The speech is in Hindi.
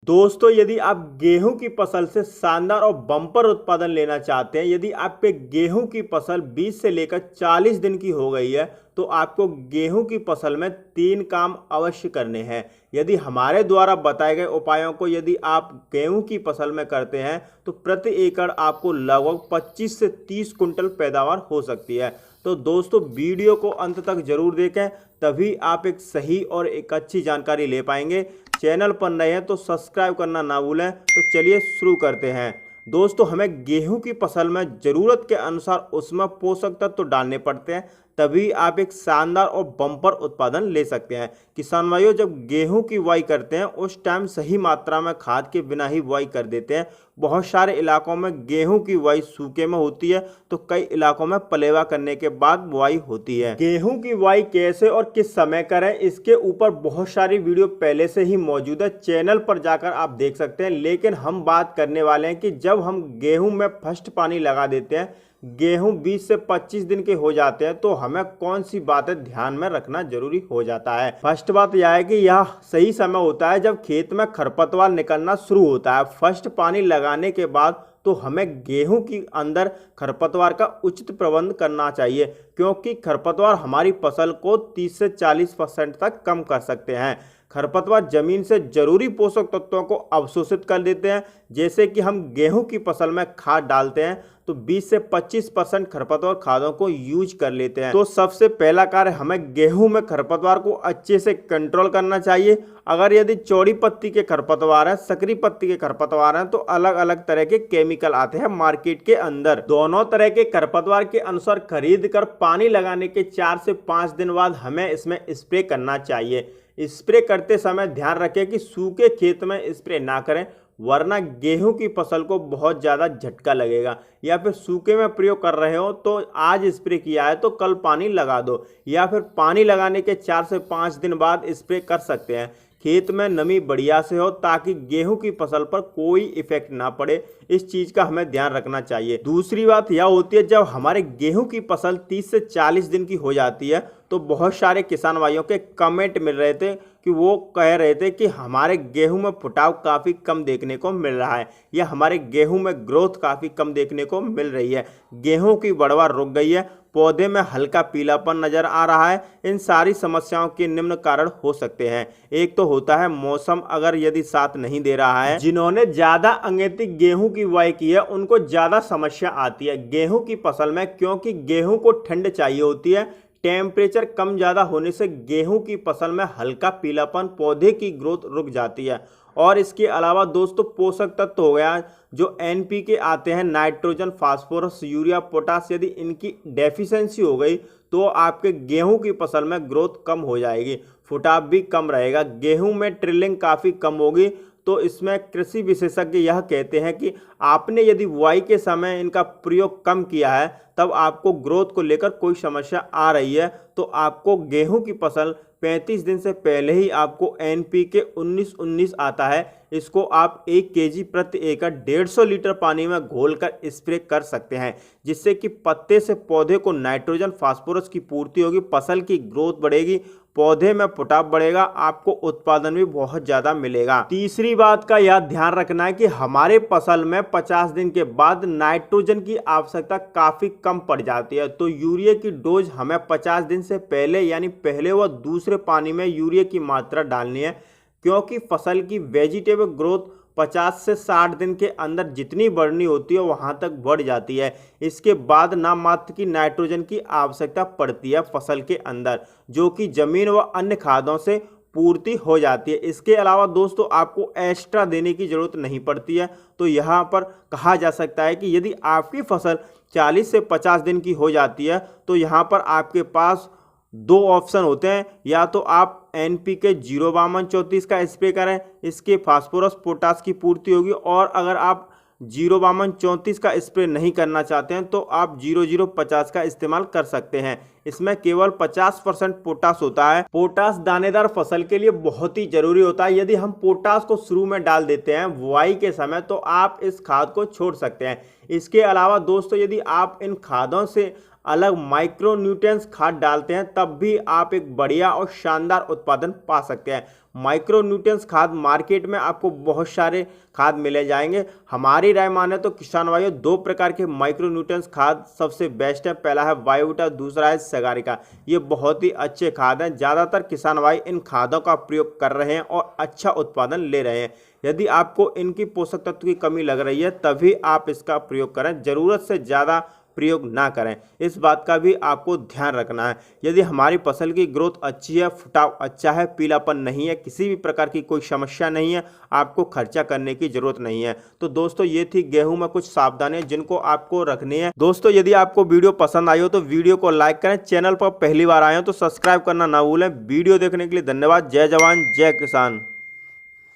दोस्तों यदि आप गेहूं की फसल से शानदार और बम्पर उत्पादन लेना चाहते हैं, यदि आप पे गेहूं की फसल 20 से लेकर 40 दिन की हो गई है, तो आपको गेहूं की फसल में 3 काम अवश्य करने हैं। यदि हमारे द्वारा बताए गए उपायों को यदि आप गेहूं की फसल में करते हैं तो प्रति एकड़ आपको लगभग 25 से 30 कुंटल पैदावार हो सकती है। तो दोस्तों वीडियो को अंत तक जरूर देखें, तभी आप एक सही और एक अच्छी जानकारी ले पाएंगे। चैनल पर नए हैं तो सब्सक्राइब करना ना भूलें। तो चलिए शुरू करते हैं। दोस्तों हमें गेहूं की फसल में ज़रूरत के अनुसार उसमें पोषक तत्व तो डालने पड़ते हैं, तभी आप एक शानदार और बम्पर उत्पादन ले सकते हैं। किसान भाइयों, जब गेहूं की बुआई करते हैं उस टाइम सही मात्रा में खाद के बिना ही बुआई कर देते हैं। बहुत सारे इलाकों में गेहूं की बुआई सूखे में होती है, तो कई इलाकों में पलेवा करने के बाद बुआई होती है। गेहूं की बुआई कैसे और किस समय करें, इसके ऊपर बहुत सारी वीडियो पहले से ही मौजूद है, चैनल पर जाकर आप देख सकते हैं। लेकिन हम बात करने वाले हैं कि जब हम गेहूं में फर्स्ट पानी लगा देते हैं, गेहूं 20 से 25 दिन के हो जाते हैं, तो हमें कौन सी बातें ध्यान में रखना जरूरी हो जाता है। फर्स्ट बात यह है कि यह सही समय होता है जब खेत में खरपतवार निकलना शुरू होता है। फर्स्ट पानी लगाने के बाद तो हमें गेहूं के अंदर खरपतवार का उचित प्रबंध करना चाहिए, क्योंकि खरपतवार हमारी फसल को 30 से 40% तक कम कर सकते हैं। खरपतवार जमीन से जरूरी पोषक तत्वों को अवशोषित कर देते हैं। जैसे कि हम गेहूं की फसल में खाद डालते हैं तो 20 से 25% खरपतवार खादों को यूज कर लेते हैं। तो सबसे पहला कार्य हमें गेहूं में खरपतवार को अच्छे से कंट्रोल करना चाहिए। अगर यदि चौड़ी पत्ती के खरपतवार हैं, सकरी पत्ती के खरपतवार हैं, तो अलग अलग तरह के केमिकल आते हैं मार्केट के अंदर। दोनों तरह के खरपतवार के अनुसार खरीद कर पानी लगाने के 4 से 5 दिन बाद हमें इसमें स्प्रे करना चाहिए। स्प्रे करते समय ध्यान रखें कि सूखे खेत में स्प्रे ना करें, वरना गेहूं की फसल को बहुत ज़्यादा झटका लगेगा। या फिर सूखे में प्रयोग कर रहे हो तो आज स्प्रे किया है तो कल पानी लगा दो, या फिर पानी लगाने के 4 से 5 दिन बाद स्प्रे कर सकते हैं। खेत में नमी बढ़िया से हो ताकि गेहूं की फसल पर कोई इफेक्ट ना पड़े, इस चीज़ का हमें ध्यान रखना चाहिए। दूसरी बात यह होती है, जब हमारे गेहूं की फसल 30 से 40 दिन की हो जाती है तो बहुत सारे किसान भाइयों के कमेंट मिल रहे थे कि वो कह रहे थे कि हमारे गेहूं में फुटाव काफ़ी कम देखने को मिल रहा है, या हमारे गेहूं में ग्रोथ काफ़ी कम देखने को मिल रही है, गेहूं की बढ़वार रुक गई है, पौधे में हल्का पीलापन नजर आ रहा है। इन सारी समस्याओं के निम्न कारण हो सकते हैं। एक तो होता है मौसम अगर यदि साथ नहीं दे रहा है। जिन्होंने ज्यादा अंगेती गेहूं की बुआई की है उनको ज्यादा समस्या आती है गेहूं की फसल में, क्योंकि गेहूं को ठंड चाहिए होती है। टेम्परेचर कम ज़्यादा होने से गेहूं की फसल में हल्का पीलापन, पौधे की ग्रोथ रुक जाती है। और इसके अलावा दोस्तों पोषक तत्व हो गया जो एनपीके आते हैं, नाइट्रोजन, फास्फोरस, यूरिया, पोटास, यदि इनकी डेफिशिएंसी हो गई तो आपके गेहूं की फसल में ग्रोथ कम हो जाएगी, फुटाव भी कम रहेगा, गेहूं में ट्रिलिंग काफ़ी कम होगी। तो इसमें कृषि विशेषज्ञ यह कहते हैं कि आपने यदि बुआई के समय इनका प्रयोग कम किया है, तब आपको ग्रोथ को लेकर कोई समस्या आ रही है, तो आपको गेहूं की फसल 35 दिन से पहले ही आपको एनपीके 19-19 आता है, इसको आप 1 केजी प्रति एकड़ 150 लीटर पानी में घोलकर स्प्रे कर सकते हैं, जिससे कि पत्ते से पौधे को नाइट्रोजन, फास्फोरस की पूर्ति होगी, फसल की ग्रोथ बढ़ेगी, पौधे में फुटाव बढ़ेगा, आपको उत्पादन भी बहुत ज़्यादा मिलेगा। तीसरी बात का यह ध्यान रखना है कि हमारे फसल में 50 दिन के बाद नाइट्रोजन की आवश्यकता काफ़ी कम पड़ जाती है, तो यूरिया की डोज हमें 50 दिन से पहले यानी पहले व दूसरे पानी में यूरिया की मात्रा डालनी है, क्योंकि फसल की वेजिटेबल ग्रोथ 50 से 60 दिन के अंदर जितनी बढ़नी होती है वहां तक बढ़ जाती है। इसके बाद नाम मात्र की नाइट्रोजन की आवश्यकता पड़ती है फसल के अंदर, जो कि जमीन व अन्य खादों से पूर्ति हो जाती है। इसके अलावा दोस्तों आपको एक्स्ट्रा देने की जरूरत नहीं पड़ती है। तो यहाँ पर कहा जा सकता है कि यदि आपकी फसल 40 से 50 दिन की हो जाती है तो यहाँ पर आपके पास 2 ऑप्शन होते हैं, या तो आप एनपीके 05234 का स्प्रे करें, इसके फास्फोरस पोटास की पूर्ति होगी, और अगर आप 05234 का स्प्रे नहीं करना चाहते हैं तो आप 0050 का इस्तेमाल कर सकते हैं। इसमें केवल 50% पोटास होता है। पोटास दानेदार फसल के लिए बहुत ही जरूरी होता है। यदि हम पोटास को शुरू में डाल देते हैं बुआई के समय तो आप इस खाद को छोड़ सकते हैं। इसके अलावा दोस्तों यदि आप इन खादों से अलग माइक्रो न्यूट्रिएंट्स खाद डालते हैं तब भी आप एक बढ़िया और शानदार उत्पादन पा सकते हैं। माइक्रोन्यूट्रिएंट्स खाद मार्केट में आपको बहुत सारे खाद मिले जाएंगे। हमारी राय माने तो किसान भाइयों 2 प्रकार के माइक्रोन्यूट्रिएंट्स खाद सबसे बेस्ट है। पहला है बायोवीटा, दूसरा है सगारिका। ये बहुत ही अच्छे खाद हैं। ज़्यादातर किसान भाई इन खादों का प्रयोग कर रहे हैं और अच्छा उत्पादन ले रहे हैं। यदि आपको इनकी पोषक तत्व की कमी लग रही है तभी आप इसका प्रयोग करें, ज़रूरत से ज़्यादा प्रयोग ना करें। इस बात का भी आपको ध्यान रखना है। यदि हमारी फसल की ग्रोथ अच्छी है, फुटाव अच्छा है, पीलापन नहीं है, किसी भी प्रकार की कोई समस्या नहीं है, आपको खर्चा करने की जरूरत नहीं है। तो दोस्तों ये थी गेहूं में कुछ सावधानियां जिनको आपको रखनी है। दोस्तों यदि आपको वीडियो पसंद आई हो तो वीडियो को लाइक करें, चैनल पर पहली बार आए हो तो सब्सक्राइब करना ना भूलें। वीडियो देखने के लिए धन्यवाद। जय जवान जय किसान।